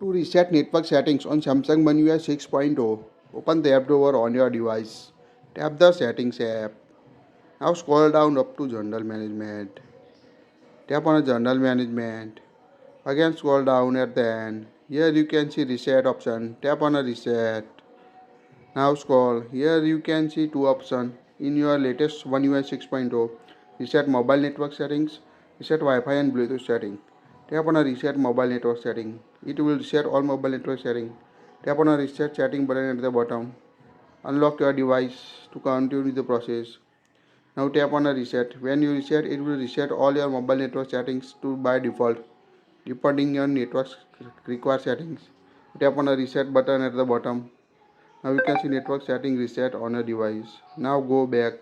To reset network settings on Samsung One UI 6.0, open the app drawer on your device. Tap the Settings app. Now scroll down up to General Management. Tap on General Management. Again scroll down at the end. Here you can see Reset option. Tap on a Reset. Now scroll. Here you can see two options in your latest One UI 6.0. Reset mobile network settings, reset Wi-Fi and Bluetooth setting. Tap on a reset mobile network setting. It will reset all mobile network setting. Tap on a reset setting button at the bottom. Unlock your device to continue the process. Now tap on a reset. When you reset, it will reset all your mobile network settings to by default, depending on network's required settings. Tap on a reset button at the bottom. Now you can see network setting reset on your device. Now go back.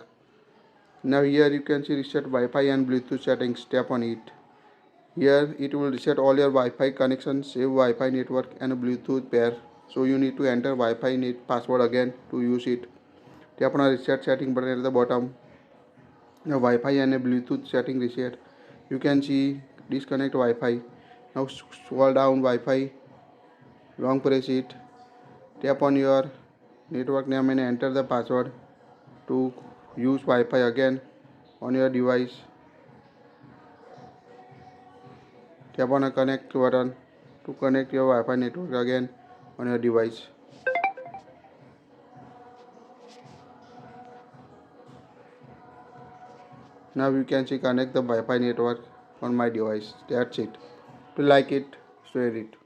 Now here you can see reset Wi-Fi and Bluetooth settings. Tap on it. Here it will reset all your Wi-Fi connections, save Wi-Fi network and Bluetooth pair. So you need to enter Wi-Fi net password again to use it. Tap on a reset setting button at the bottom. Now Wi-Fi and a Bluetooth setting reset. You can see disconnect Wi-Fi. Now scroll down Wi-Fi. Long press it. Tap on your network name and enter the password to use Wi-Fi again on your device. Tap on a connect button to connect your Wi-Fi network again on your device. Now you can see connect the Wi-Fi network on my device. That's it. If you like it, share it.